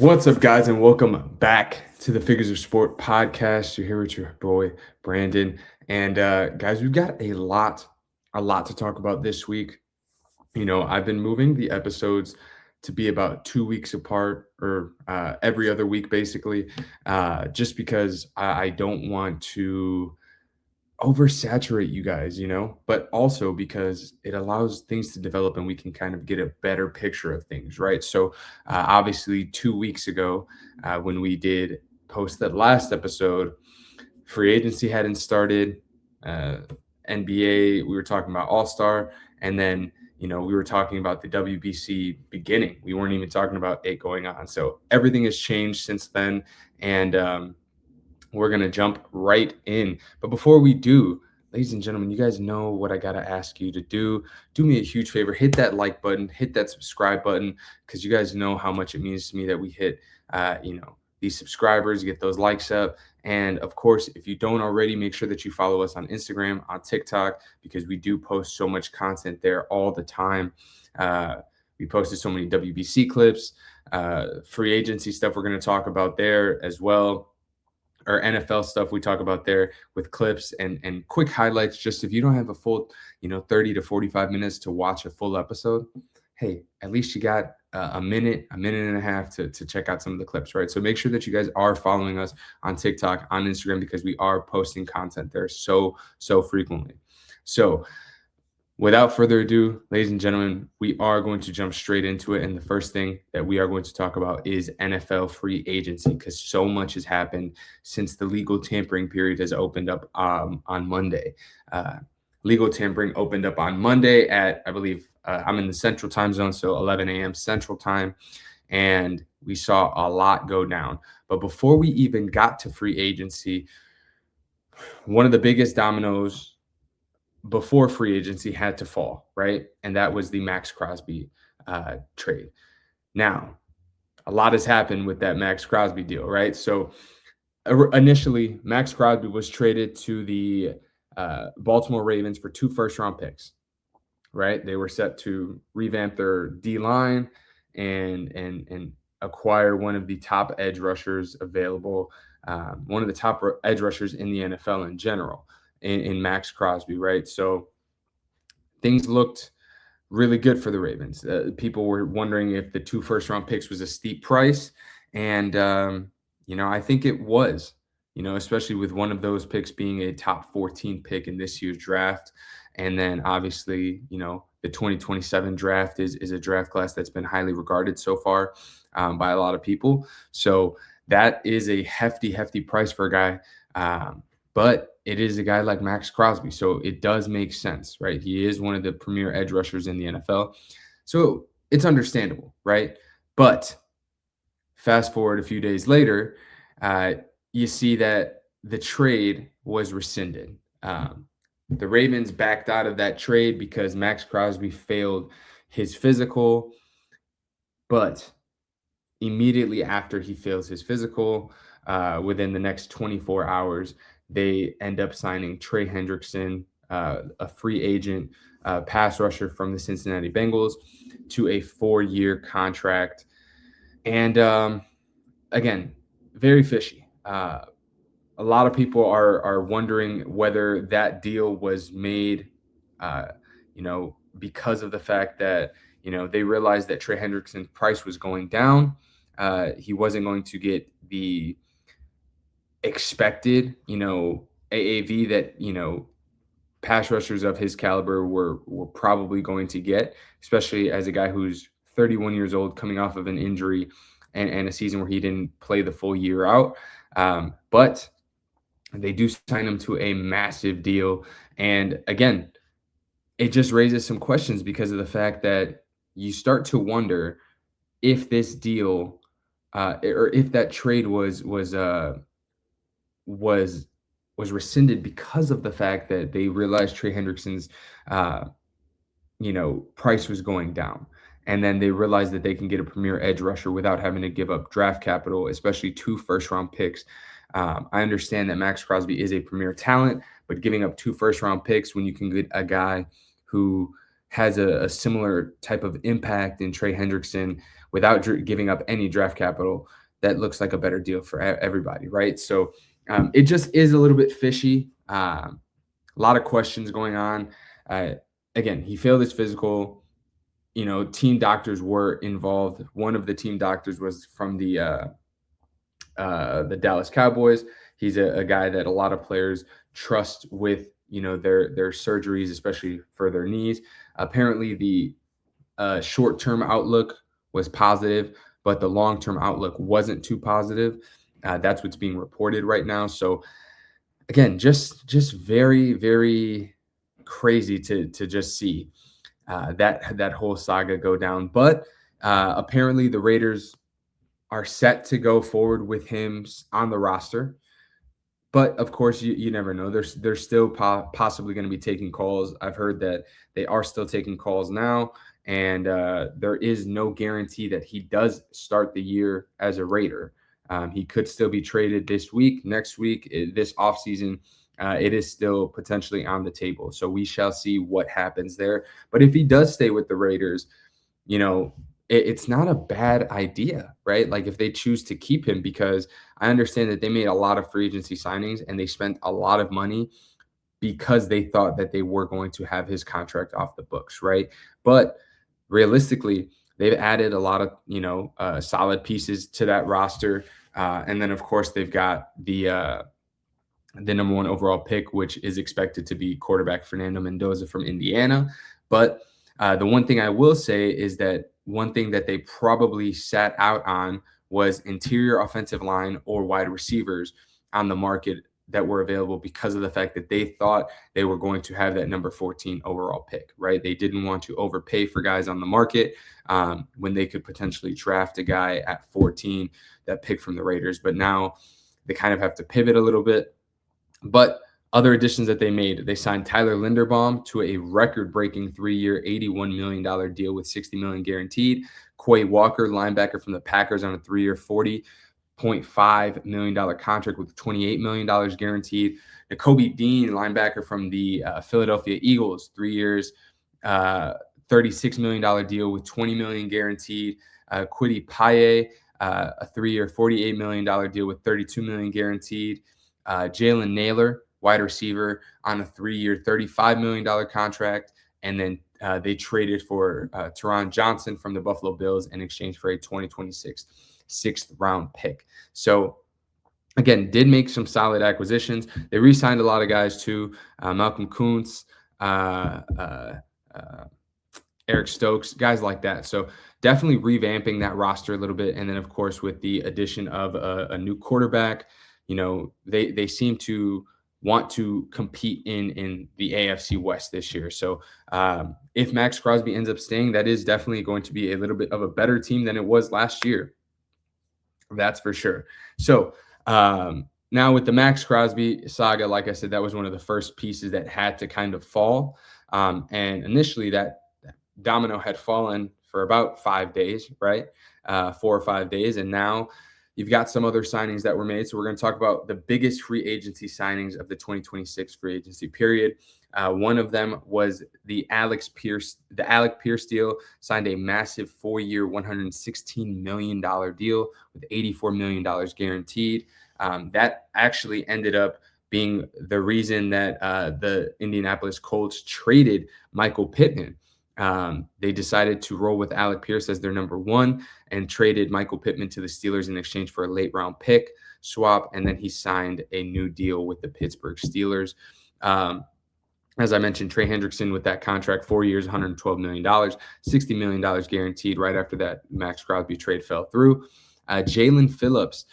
What's up, guys, and welcome back to the Figures of Sport podcast. You're here with your boy Brandon, and guys, we've got a lot to talk about this week. I've been moving the episodes to be about 2 weeks apart, or every other week, basically, just because I don't want to oversaturate you guys, but also because it allows things to develop and we can kind of get a better picture of things, right? So, obviously, 2 weeks ago, when we did post that last episode, free agency hadn't started. Uh, NBA, we were talking about All Star, and then we were talking about the WBC beginning. We weren't even talking about it going on. So everything has changed since then, and we're going to jump right in. But before we do, ladies and gentlemen, you guys know what I got to ask you to do. Do me a huge favor. Hit that like button, hit that subscribe button, because you guys know how much it means to me that we hit, these subscribers, get those likes up. And of course, if you don't already, make sure that you follow us on Instagram, on TikTok, because we do post so much content there all the time. We posted so many WBC clips, free agency stuff we're going to talk about there as well, or NFL stuff we talk about there with clips and quick highlights. Just if you don't have a full, 30 to 45 minutes to watch a full episode, hey, at least you got a minute and a half to check out some of the clips, right? So make sure that you guys are following us on TikTok, on Instagram, because we are posting content there so frequently. So without further ado, ladies and gentlemen, we are going to jump straight into it. And the first thing that we are going to talk about is NFL free agency, because so much has happened since the legal tampering period has opened up on Monday. Legal tampering opened up on Monday at, I believe, I'm in the Central Time Zone, so 11 a.m. Central Time. And we saw a lot go down. But before we even got to free agency, one of the biggest dominoes before free agency had to fall, right? And that was the Maxx Crosby trade. Now, a lot has happened with that Maxx Crosby deal, right? So initially, Maxx Crosby was traded to the Baltimore Ravens for 2 first-round picks, right? They were set to revamp their D-line and acquire one of the top edge rushers available, one of the top edge rushers in the NFL in general, in Maxx Crosby, right? So things looked really good for the Ravens. People were wondering if the 2 first-round picks was a steep price, and I think it was. Especially with one of those picks being a top 14 pick in this year's draft, and then obviously, the 2027 draft is a draft class that's been highly regarded so far by a lot of people. So that is a hefty price for a guy. But it is a guy like Maxx Crosby, so it does make sense, right? He is one of the premier edge rushers in the NFL, so it's understandable, right? But fast forward a few days later, you see that the trade was rescinded. The Ravens backed out of that trade because Maxx Crosby failed his physical, but immediately after he fails his physical, within the next 24 hours, they end up signing Trey Hendrickson, a free agent pass rusher from the Cincinnati Bengals, to a 4-year contract. And again, very fishy. A lot of people are wondering whether that deal was made, because of the fact that, they realized that Trey Hendrickson's price was going down. He wasn't going to get the expected, AAV that, pass rushers of his caliber were probably going to get, especially as a guy who's 31 years old, coming off of an injury and a season where he didn't play the full year out. But they do sign him to a massive deal. And again, it just raises some questions because of the fact that you start to wonder if this deal or if that trade was rescinded because of the fact that they realized Trey Hendrickson's price was going down. And then they realized that they can get a premier edge rusher without having to give up draft capital, especially 2 first-round picks. I understand that Maxx Crosby is a premier talent, but giving up 2 first-round picks when you can get a guy who has a similar type of impact in Trey Hendrickson without giving up any draft capital, that looks like a better deal for everybody, right? So it just is a little bit fishy. A lot of questions going on. Uh, Again, he failed his physical. Team doctors were involved. One of the team doctors was from the Dallas Cowboys. He's a guy that a lot of players trust with their surgeries, especially for their knees. Apparently, the short-term outlook was positive, but the long-term outlook wasn't too positive. That's what's being reported right now. So again, just very, very crazy to just see that whole saga go down. But apparently, the Raiders are set to go forward with him on the roster. But of course, you never know. They're still possibly going to be taking calls. I've heard that they are still taking calls now, and there is no guarantee that he does start the year as a Raider. He could still be traded this week, next week, this offseason. It is still potentially on the table. So we shall see what happens there. But if he does stay with the Raiders, it's not a bad idea, right? Like if they choose to keep him, because I understand that they made a lot of free agency signings and they spent a lot of money because they thought that they were going to have his contract off the books, right? But realistically, they've added a lot of solid pieces to that roster, and then of course they've got the number one overall pick, which is expected to be quarterback Fernando Mendoza from Indiana. But the one thing I will say is that one thing that they probably sat out on was interior offensive line or wide receivers on the market that were available, because of the fact that they thought they were going to have that number 14 overall pick, right? They didn't want to overpay for guys on the market when they could potentially draft a guy at 14, that pick from the Raiders. But now they kind of have to pivot a little bit. But other additions that they made, they signed Tyler Linderbaum to a record-breaking 3-year, $81 million deal with $60 million guaranteed. Quay Walker, linebacker from the Packers, on a 3-year, $40.5 million contract with $28 million guaranteed. Nakobe Dean, linebacker from the Philadelphia Eagles, 3 years, $36 million deal with $20 million guaranteed. Kwity Paye, a 3-year, $48 million deal with $32 million guaranteed. Jalen Naylor, wide receiver, on a 3-year, $35 million contract. And then they traded for Teron Johnson from the Buffalo Bills in exchange for a 2026 sixth-round pick. So, again, did make some solid acquisitions. They re-signed a lot of guys too. Malcolm Kuntz, Eric Stokes, guys like that. So definitely revamping that roster a little bit. And then, of course, with the addition of a new quarterback, they seem to want to compete in the AFC West this year. So if Maxx Crosby ends up staying, that is definitely going to be a little bit of a better team than it was last year. That's for sure. So now with the Maxx Crosby saga, like I said, that was one of the first pieces that had to kind of fall. And initially that domino had fallen for about 5 days, right? 4 or 5 days. And now you've got some other signings that were made. So we're going to talk about the biggest free agency signings of the 2026 free agency period. One of them was the Alec Pierce deal. Signed a massive 4-year, $116 million deal with $84 million guaranteed. That actually ended up being the reason that the Indianapolis Colts traded Michael Pittman. They decided to roll with Alec Pierce as their number one and traded Michael Pittman to the Steelers in exchange for a late round pick swap. And then he signed a new deal with the Pittsburgh Steelers. As I mentioned, Trey Hendrickson with that contract, 4 years, $112 million, $60 million guaranteed right after that Maxx Crosby trade fell through. Jalen Phillips,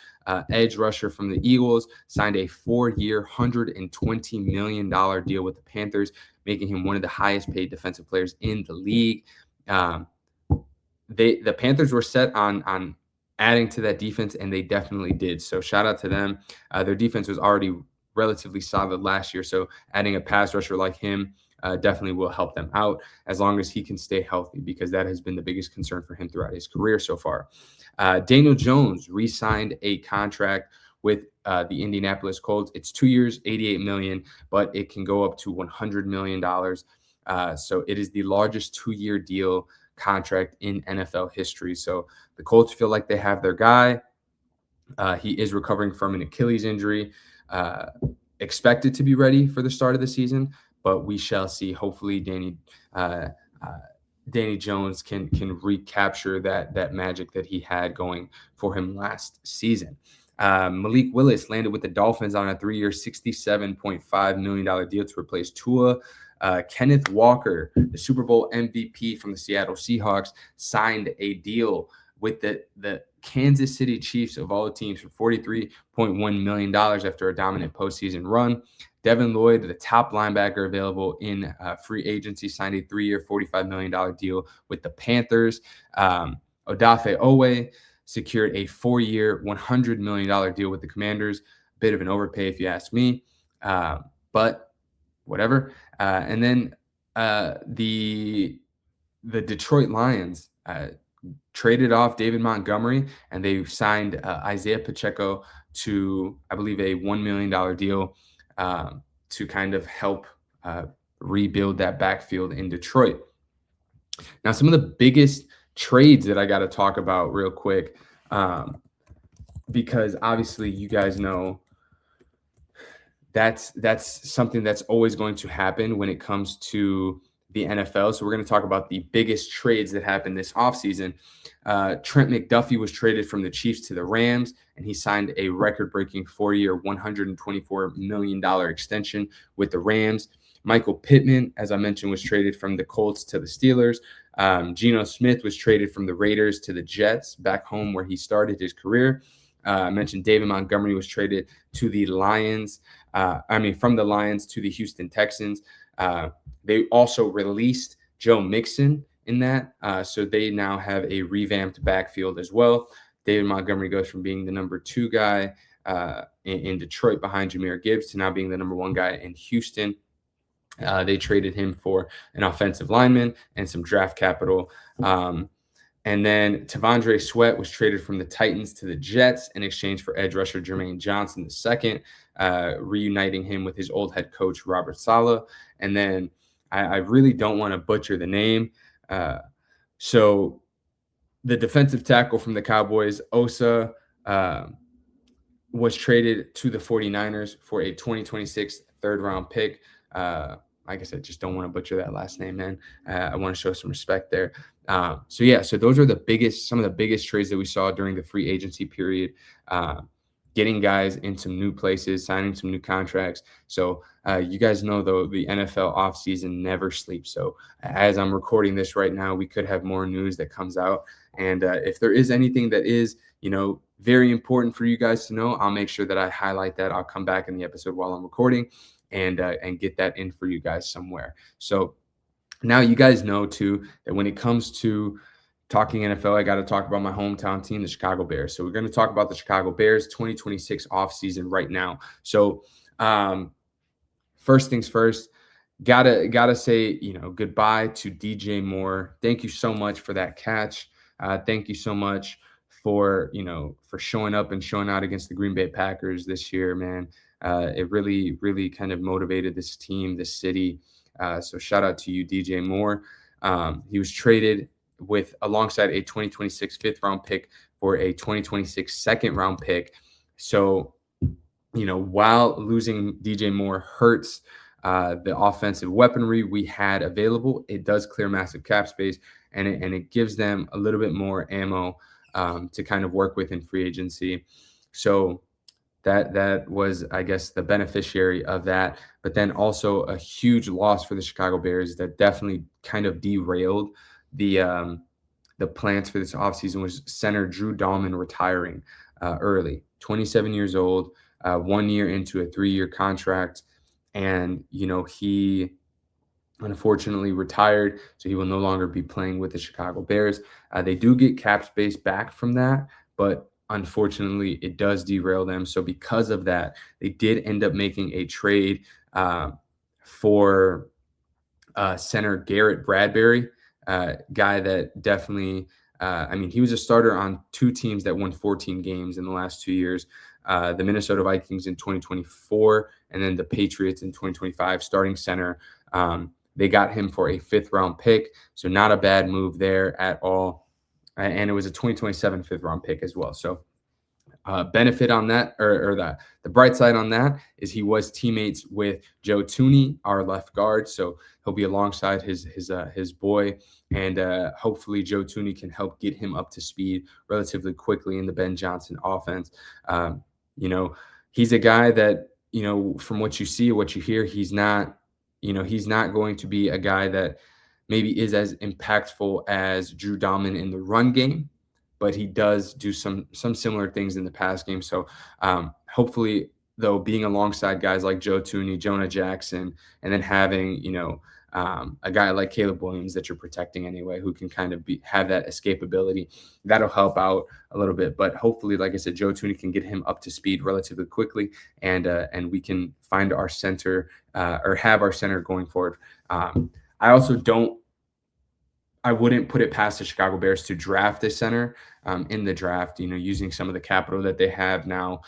edge rusher from the Eagles, signed a 4-year, $120 million deal with the Panthers, making him one of the highest paid defensive players in the league. The Panthers were set on adding to that defense, and they definitely did. So shout out to them. Their defense was already relatively solid last year, so adding a pass rusher like him definitely will help them out as long as he can stay healthy, because that has been the biggest concern for him throughout his career so far. Daniel Jones re-signed a contract with the Indianapolis Colts. It's 2 years, $88 million, but it can go up to $100 million So it is the largest 2-year deal contract in NFL history. So the Colts feel like they have their guy. He is recovering from an Achilles injury, uh, expected to be ready for the start of the season, but we shall see. Hopefully, uh, uh, Danny Jones can recapture that magic that he had going for him last season. Malik Willis landed with the Dolphins on a 3-year, $67.5 million deal to replace Tua. Kenneth Walker, the Super Bowl MVP from the Seattle Seahawks, signed a deal with the Kansas City Chiefs of all teams for $43.1 million after a dominant postseason run. Devin Lloyd, the top linebacker available in free agency, signed a 3-year, $45 million deal with the Panthers. Odafe Owe secured a 4-year, $100 million deal with the Commanders. A bit of an overpay, if you ask me, but whatever. And then the Detroit Lions traded off David Montgomery, and they signed Isaiah Pacheco to, I believe, a $1 million deal to kind of help rebuild that backfield in Detroit. Now, some of the biggest trades that I got to talk about real quick, because obviously you guys know that's something that's always going to happen when it comes to the NFL. So we're going to talk about the biggest trades that happened this offseason. Trent McDuffie was traded from the Chiefs to the Rams, and he signed a record-breaking 4-year, $124 million extension with the Rams. Michael Pittman, as I mentioned, was traded from the Colts to the Steelers. Geno Smith was traded from the Raiders to the Jets, back home where he started his career. I mentioned David Montgomery was traded to the Lions. From the Lions to the Houston Texans. They also released Joe Mixon in that. So they now have a revamped backfield as well. David Montgomery goes from being the number 2 guy in Detroit behind Jahmyr Gibbs to now being the number 1 guy in Houston. They traded him for an offensive lineman and some draft capital. And then Tavondre Sweat was traded from the Titans to the Jets in exchange for edge rusher Jermaine Johnson II, reuniting him with his old head coach, Robert Saleh. And then I really don't want to butcher the name. So the defensive tackle from the Cowboys, Osa, was traded to the 49ers for a 2026 third-round pick. Like I said, just don't want to butcher that last name, man. I want to show some respect there. So those are some of the biggest trades that we saw during the free agency period, getting guys in some new places, signing some new contracts. So you guys know, though, the NFL offseason never sleeps. So as I'm recording this right now, we could have more news that comes out. And if there is anything that is, very important for you guys to know, I'll make sure that I highlight that. I'll come back in the episode while I'm recording and get that in for you guys somewhere. So now you guys know, too, that when it comes to talking NFL, I got to talk about my hometown team, the Chicago Bears. So we're going to talk about the Chicago Bears 2026 offseason right now. So first things first, gotta say, goodbye to DJ Moore. Thank you so much for that catch. Thank you so much for showing up and showing out against the Green Bay Packers this year, man. It really, really kind of motivated this team, this city. So shout out to you, DJ Moore. He was traded alongside a 2026 5th-round pick for a 2026 2nd-round pick. So, while losing DJ Moore hurts the offensive weaponry we had available, it does clear massive cap space, and it gives them a little bit more ammo to kind of work with in free agency. So that was, I guess, the beneficiary of that. But then also a huge loss for the Chicago Bears that definitely kind of derailed the plans for this offseason was center Drew Dahlman retiring early, 27 years old, 1 year into a 3-year contract. And, he unfortunately retired, so he will no longer be playing with the Chicago Bears. They do get cap space back from that, but unfortunately, it does derail them. So because of that, they did end up making a trade for center Garrett Bradbury, guy that definitely, he was a starter on 2 teams that won 14 games in the last 2 years. The Minnesota Vikings in 2024, and then the Patriots in 2025, starting center. They got him for a 5th-round pick, so not a bad move there at all. And it was a 2027 5th-round pick as well. So benefit on that, or the bright side on that is he was teammates with Joe Tooney, our left guard, so he'll be alongside his boy, and hopefully Joe Tooney can help get him up to speed relatively quickly in the Ben Johnson offense. Um, you know, he's a guy that, from what you see, what you hear, he's not going to be a guy that maybe is as impactful as Drew Dalman in the run game, but he does do some similar things in the pass game. So hopefully, though, being alongside guys like Joe Tooney, Jonah Jackson, and then having a guy like Caleb Williams that you're protecting anyway, who can kind of have that escapability, that'll help out a little bit. But hopefully, like I said, Joe Tooney can get him up to speed relatively quickly, and we can find our center or have our center going forward. I also don't. I wouldn't put it past the Chicago Bears to draft a center in the draft, using some of the capital that they have now,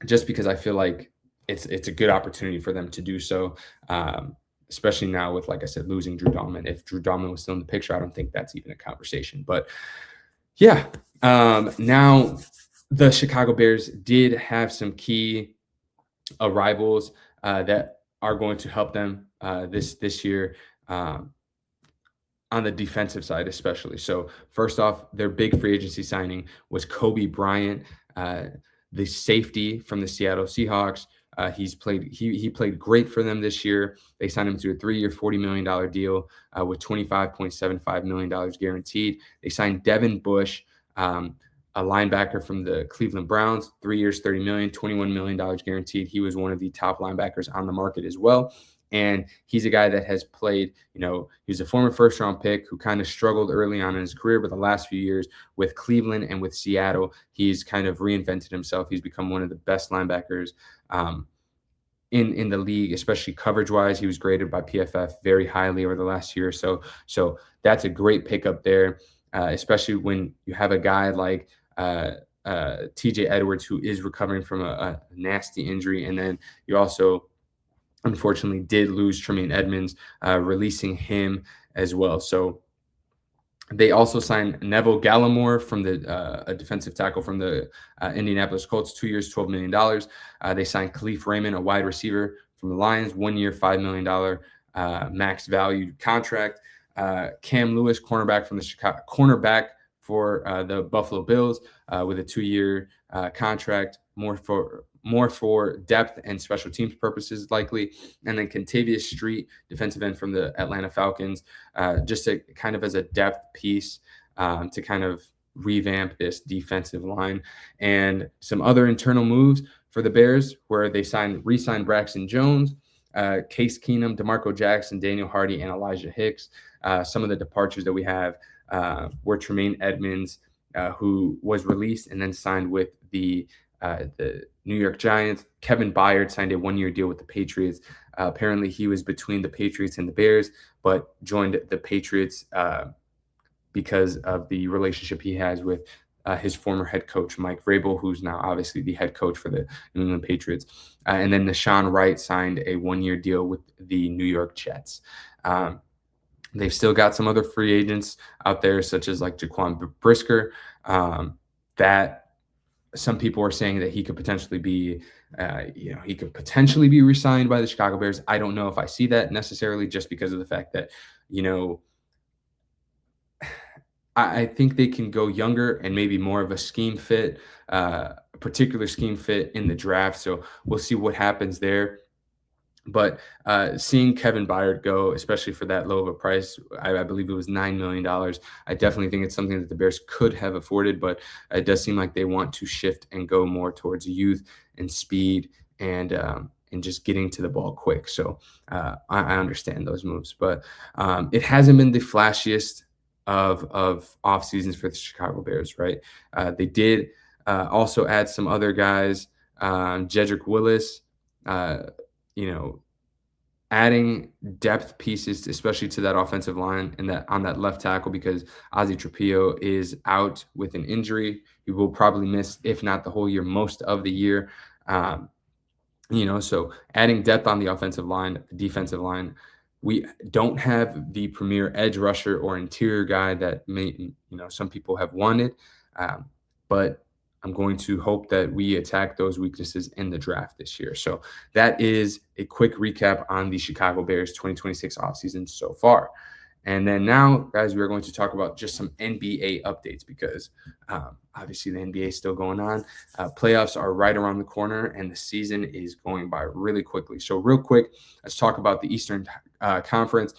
just because I feel like it's a good opportunity for them to do so, especially now with, like I said, losing Drew Dalman. If Drew Dalman was still in the picture, I don't think that's even a conversation. But yeah, now the Chicago Bears did have some key arrivals that are going to help them this year. On the defensive side, especially. So first off, their big free agency signing was Kobe Bryant, the safety from the Seattle Seahawks. He played great for them this year. They signed him to a 3-year, $40 million deal with $25.75 million guaranteed. They signed Devin Bush, a linebacker from the Cleveland Browns, 3 years, $30 million, $21 million guaranteed. He was one of the top linebackers on the market as well. And he's a guy that has played, he's a former 1st-round pick who kind of struggled early on in his career, but the last few years with Cleveland and with Seattle, he's kind of reinvented himself. He's become one of the best linebackers in the league, especially coverage-wise. He was graded by PFF very highly over the last year or so. So that's a great pickup there, especially when you have a guy like TJ Edwards, who is recovering from a nasty injury. And then you also unfortunately did lose Tremaine Edmonds, releasing him as well. So they also signed Neville Gallimore from a defensive tackle from the Indianapolis Colts, 2 years, $12 million. They signed Khalif Raymond, a wide receiver from the Lions, 1 year, $5 million max value contract. Cam Lewis, cornerback for the Buffalo Bills, with a 2-year contract, more for depth and special teams purposes, likely. And then Kentavious Street, defensive end from the Atlanta Falcons, just kind of as a depth piece to kind of revamp this defensive line. And some other internal moves for the Bears, where they re-signed Braxton Jones, Case Keenum, DeMarco Jackson, Daniel Hardy, and Elijah Hicks. Some of the departures that we have were Tremaine Edmonds, who was released and then signed with the New York Giants. Kevin Byard signed a 1-year deal with the Patriots. Apparently, he was between the Patriots and the Bears, but joined the Patriots because of the relationship he has with his former head coach, Mike Vrabel, who's now obviously the head coach for the New England Patriots. And then Nashawn Wright signed a 1-year deal with the New York Jets. They've still got some other free agents out there, such as like Jaquan Brisker, that some people are saying that he could potentially be, re-signed by the Chicago Bears. I don't know if I see that necessarily, just because of the fact that, I think they can go younger and maybe more of a scheme fit, a particular scheme fit in the draft. So we'll see what happens there. But seeing Kevin Byard go, especially for that low of a price, I believe it was $9 million. I definitely think it's something that the Bears could have afforded, but it does seem like they want to shift and go more towards youth and speed and just getting to the ball quick. So I understand those moves, but it hasn't been the flashiest of off seasons for the Chicago Bears, right? They did also add some other guys, Jedrick Willis, adding depth pieces, especially to that offensive line and that on that left tackle, because Ozzie Trapillo is out with an injury. He will probably miss, if not the whole year, most of the year. So adding depth on the offensive line, the defensive line, We don't have the premier edge rusher or interior guy that some people have wanted. Um, but I'm going to hope that we attack those weaknesses in the draft this year. So that is a quick recap on the Chicago Bears 2026 offseason so far. And then now, guys, we're going to talk about just some NBA updates because obviously the NBA is still going on. Playoffs are right around the corner, and the season is going by really quickly. So, real quick, let's talk about the Eastern Conference.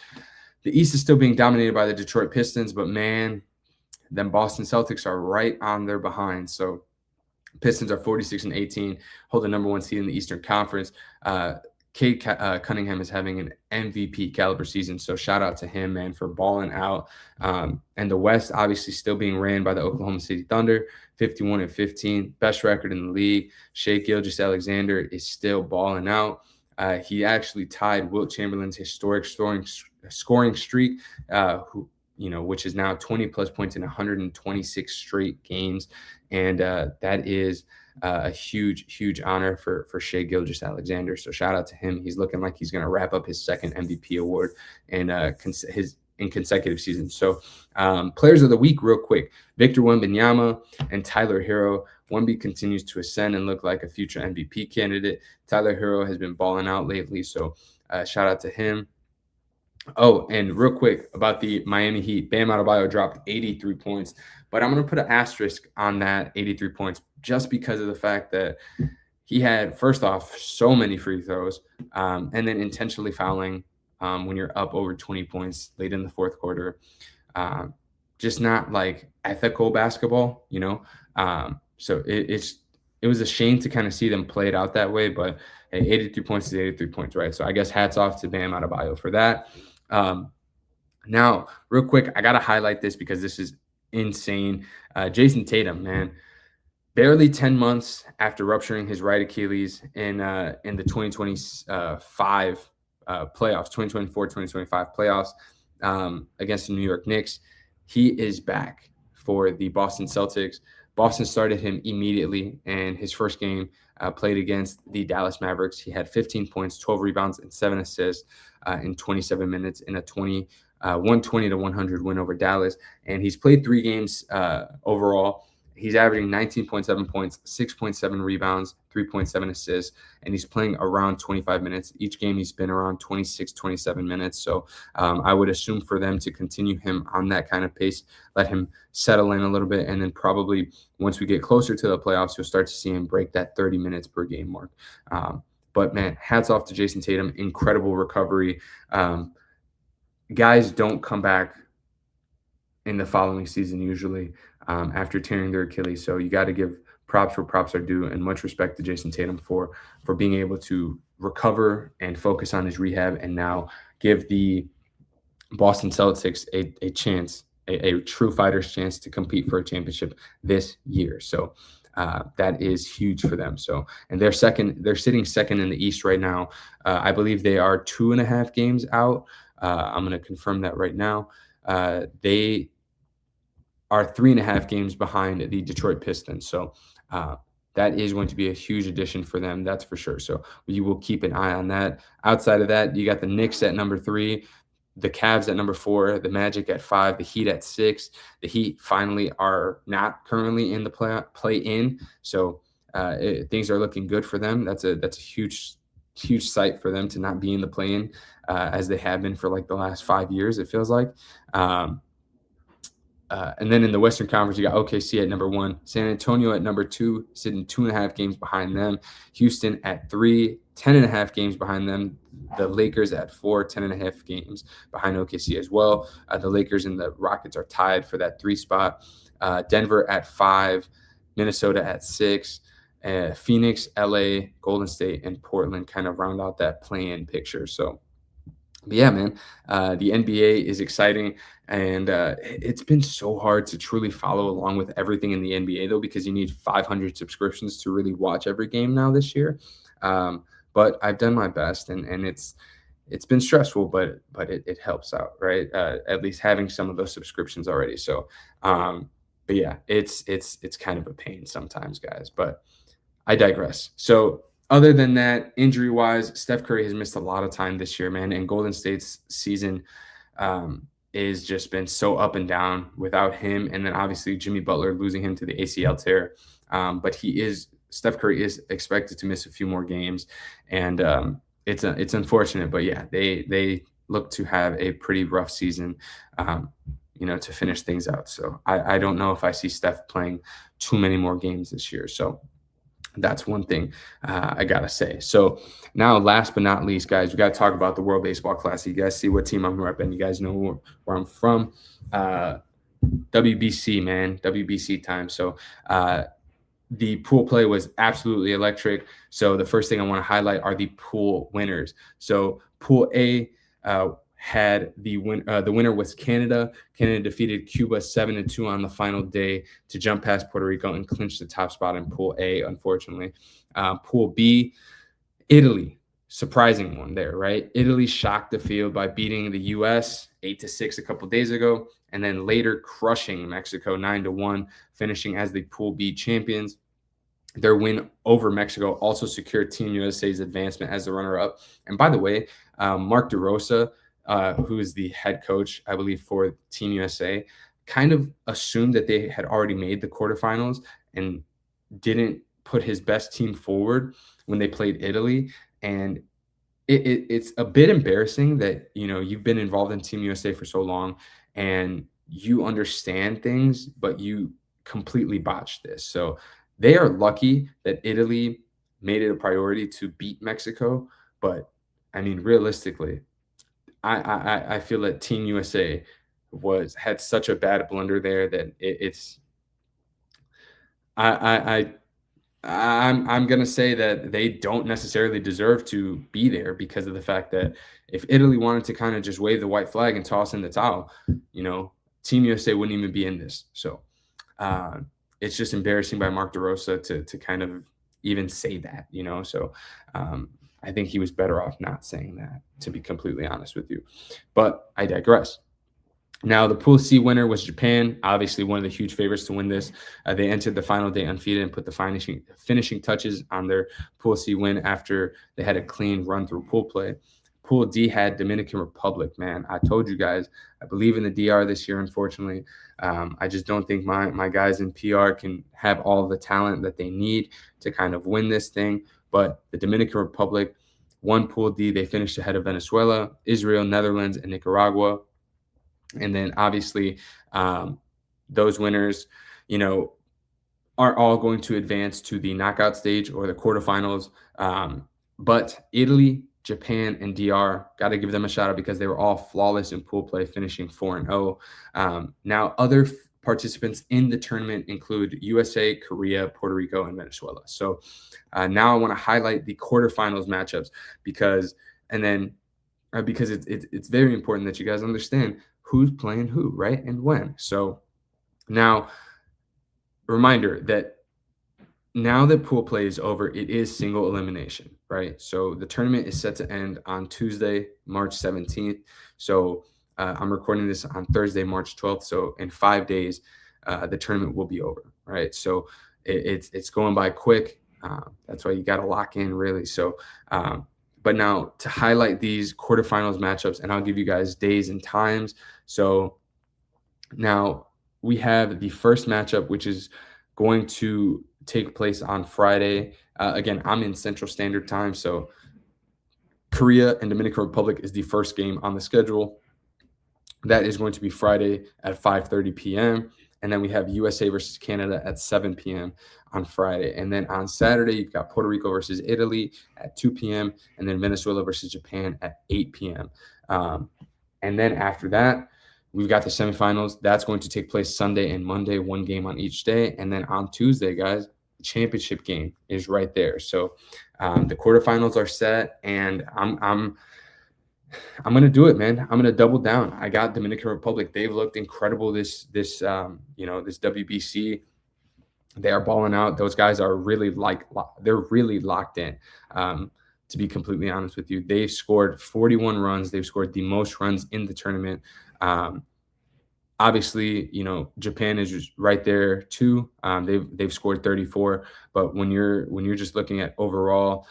The East is still being dominated by the Detroit Pistons, but man, them Boston Celtics are right on their behind. So, Pistons are 46 and 18, hold the number one seed in the Eastern Conference. Cade Cunningham is having an MVP caliber season, so shout out to him, man, for balling out. And the West, obviously, still being ran by the Oklahoma City Thunder, 51 and 15, best record in the league. Shai Gilgeous-Alexander is still balling out. He actually tied Wilt Chamberlain's historic scoring streak, which is now 20 plus points in 126 straight games, and that is a huge honor for Shai Gilgeous-Alexander. So shout out to him. He's looking like he's going to wrap up his second MVP award in consecutive seasons. So players of the week, real quick: Victor Wembanyama and Tyler Hero. Wemby continues to ascend and look like a future MVP candidate. Tyler Hero has been balling out lately, so shout out to him. Oh, and real quick about the Miami Heat, Bam Adebayo dropped 83 points, but I'm going to put an asterisk on that 83 points just because of the fact that he had, first off, so many free throws, and then intentionally fouling when you're up over 20 points late in the fourth quarter. Just not like ethical basketball, so it was a shame to kind of see them play it out that way, but hey, 83 points is 83 points, right? So I guess hats off to Bam Adebayo for that. Now, real quick, I got to highlight this because this is insane. Jayson Tatum, man, barely 10 months after rupturing his right Achilles in the 2025 playoffs, 2024-2025 playoffs against the New York Knicks, he is back for the Boston Celtics. Boston started him immediately, and his first game played against the Dallas Mavericks. He had 15 points, 12 rebounds, and 7 assists in 27 minutes in a 120-100 win over Dallas. And he's played 3 games overall. He's averaging 19.7 points, 6.7 rebounds, 3.7 assists, and he's playing around 25 minutes. Each game he's been around 26, 27 minutes. So I would assume for them to continue him on that kind of pace, let him settle in a little bit, and then probably once we get closer to the playoffs, you'll start to see him break that 30 minutes per game mark. But, man, hats off to Jayson Tatum. Incredible recovery. Guys don't come back in the following season usually after tearing their Achilles. So you got to give props where props are due, and much respect to Jayson Tatum for being able to recover and focus on his rehab and now give the Boston Celtics a chance, a true fighter's chance to compete for a championship this year. So that is huge for them. So, and they're sitting second in the East right now. I believe they are 2.5 games out. I'm going to confirm that right now. They are 3.5 games behind the Detroit Pistons. So that is going to be a huge addition for them. That's for sure. So you will keep an eye on that. Outside of that, you got the Knicks at number 3, the Cavs at number 4, the Magic at 5, the Heat at 6. The Heat finally are not currently in the play-in. So things are looking good for them. That's a huge sight for them to not be in the play-in as they have been for like the last 5 years, it feels like. And then in the Western Conference, you got OKC at number 1, San Antonio at number 2, sitting 2.5 games behind them. Houston at 3, 10.5 games behind them. The Lakers at 4, 10.5 games behind OKC as well. The Lakers and the Rockets are tied for that 3 spot. Denver at 5, Minnesota at 6. Phoenix, LA, Golden State, and Portland kind of round out that play-in picture. So, but yeah, man, the NBA is exciting, and it's been so hard to truly follow along with everything in the NBA, though, because you need 500 subscriptions to really watch every game now this year. But I've done my best, and it's been stressful, but it helps out, right? At least having some of those subscriptions already. So, but yeah, it's kind of a pain sometimes, guys. But I digress. So Other than that, injury-wise, Steph Curry has missed a lot of time this year, man, and Golden State's season is just been so up and down without him, and then obviously Jimmy Butler losing him to the ACL tear. But Steph Curry is expected to miss a few more games, and it's unfortunate, but yeah, they look to have a pretty rough season, um, to finish things out. So I don't know if I see Steph playing too many more games this year. So that's one thing I gotta say. So now, last but not least, guys, we got to talk about the World Baseball Classic. You guys see what team I'm repping. You guys know where I'm from. WBC, man, WBC time. So the pool play was absolutely electric. So the first thing I want to highlight are the pool winners. So Pool A had the winner was Canada. Canada defeated Cuba 7-2 on the final day to jump past Puerto Rico and clinch the top spot in Pool A, unfortunately. Pool B, Italy, surprising one there, right? Italy shocked the field by beating the U.S. 8-6 a couple days ago, and then later crushing Mexico 9-1, finishing as the Pool B champions. Their win over Mexico also secured Team USA's advancement as the runner-up. And by the way, Mark DeRosa, who is the head coach, I believe, for Team USA, kind of assumed that they had already made the quarterfinals and didn't put his best team forward when they played Italy. And it's a bit embarrassing that, you've been involved in Team USA for so long and you understand things, but you completely botched this. So they are lucky that Italy made it a priority to beat Mexico. But I mean, realistically, I feel that Team USA had such a bad blunder there that it's I I'm gonna say that they don't necessarily deserve to be there because of the fact that if Italy wanted to kind of just wave the white flag and toss in the towel, Team USA wouldn't even be in this. So uh, it's just embarrassing by Mark DeRosa to kind of even say that. So I think he was better off not saying that, to be completely honest with you. But I digress. Now, the Pool C winner was Japan, obviously one of the huge favorites to win this. They entered the final day undefeated and put the finishing touches on their Pool C win after they had a clean run through pool play. Pool D had Dominican Republic, man. I told you guys, I believe in the DR this year, unfortunately. I just don't think my guys in PR can have all the talent that they need to kind of win this thing. But the Dominican Republic won Pool D. They finished ahead of Venezuela, Israel, Netherlands, and Nicaragua. And then obviously those winners, are all going to advance to the knockout stage or the quarterfinals. But Italy, Japan, and DR, got to give them a shout out because they were all flawless in pool play, finishing 4-0. Now, other participants in the tournament include USA, Korea, Puerto Rico, and Venezuela. So now I want to highlight the quarterfinals matchups because it's very important that you guys understand who's playing who, right, and when. So now, reminder that now that pool play is over, it is single elimination, right? So the tournament is set to end on Tuesday, March 17th. So I'm recording this on Thursday, March 12th. So in 5 days, the tournament will be over, right? So it's going by quick. That's why you got to lock in, really. So but now to highlight these quarterfinals matchups, and I'll give you guys days and times. So now we have the first matchup, which is going to take place on Friday. Again, I'm in Central Standard Time. So Korea and Dominican Republic is the first game on the schedule. That is going to be Friday at 5:30 p.m. And then we have USA versus Canada at 7 p.m. on Friday. And then on Saturday, you've got Puerto Rico versus Italy at 2 p.m. and then Venezuela versus Japan at 8 p.m. And then after that, we've got the semifinals. That's going to take place Sunday and Monday, one game on each day. And then on Tuesday, guys, the championship game is right there. So the quarterfinals are set, and I'm going to do it, man. I'm going to double down. I got Dominican Republic. They've looked incredible this WBC. They are balling out. Those guys are really they're really locked in. To be completely honest with you, they've scored 41 runs. They've scored the most runs in the tournament. Obviously, Japan is just right there too. They've scored 34, but when you're just looking at overall,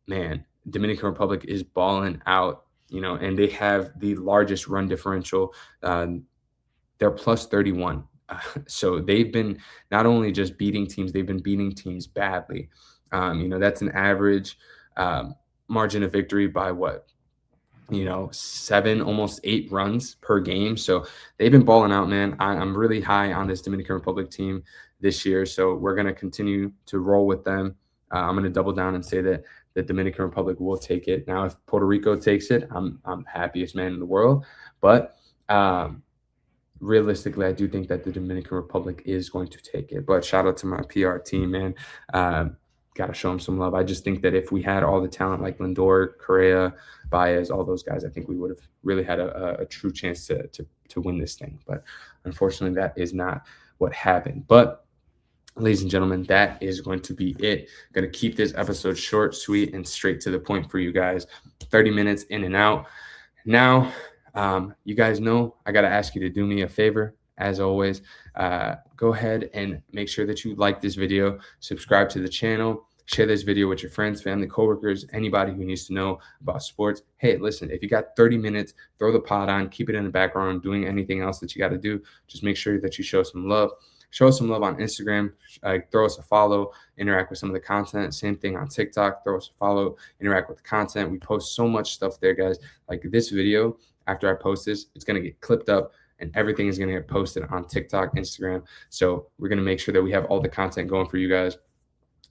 man, Dominican Republic is balling out. And they have the largest run differential. They're plus 31. So they've been not only just beating teams, they've been beating teams badly. That's an average margin of victory by what, 7, almost 8 runs per game. So they've been balling out, man. I'm really high on this Dominican Republic team this year. So we're going to continue to roll with them. I'm going to double down and say that the Dominican Republic will take it. Now, if Puerto Rico takes it, I'm happiest man in the world. But realistically, I do think that the Dominican Republic is going to take it. But shout out to my PR team, man. Got to show them some love. I just think that if we had all the talent like Lindor, Correa, Baez, all those guys, I think we would have really had a true chance to win this thing. But unfortunately, that is not what happened. But ladies and gentlemen, that is going to be it. Going to keep this episode short, sweet, and straight to the point for you guys. 30 minutes in and out. Now, you guys know I got to ask you to do me a favor. As always, go ahead and make sure that you like this video, subscribe to the channel, share this video with your friends, family, coworkers, anybody who needs to know about sports. Hey, listen, if you got 30 minutes, throw the pod on, keep it in the background, doing anything else that you got to do. Just make sure that you show some love. Show us some love on Instagram. Throw us a follow, interact with some of the content. Same thing on TikTok. Throw us a follow, interact with the content. We post so much stuff there, guys. Like this video, after I post this, it's going to get clipped up and everything is going to get posted on TikTok, Instagram. So we're going to make sure that we have all the content going for you guys.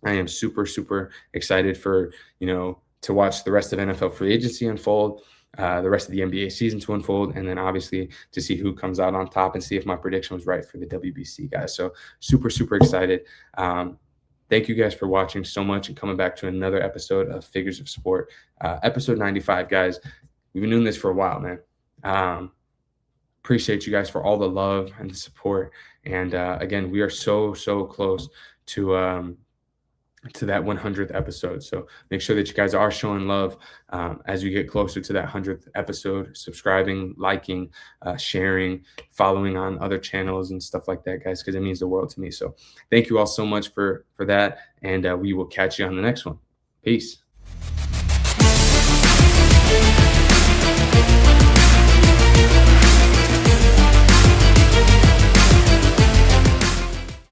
I am super, super excited for, to watch the rest of NFL free agency unfold, the rest of the NBA season to unfold, and then obviously to see who comes out on top and see if my prediction was right for the WBC, guys. So super, super excited. Thank you guys for watching so much and coming back to another episode of Figures of Sport, episode 95, guys. We've been doing this for a while, man. Appreciate you guys for all the love and the support. And again, we are so, so close to that 100th episode. So make sure that you guys are showing love as we get closer to that 100th episode, subscribing, liking, sharing, following on other channels and stuff like that, guys, because it means the world to me. So thank you all so much for that. And we will catch you on the next one. Peace.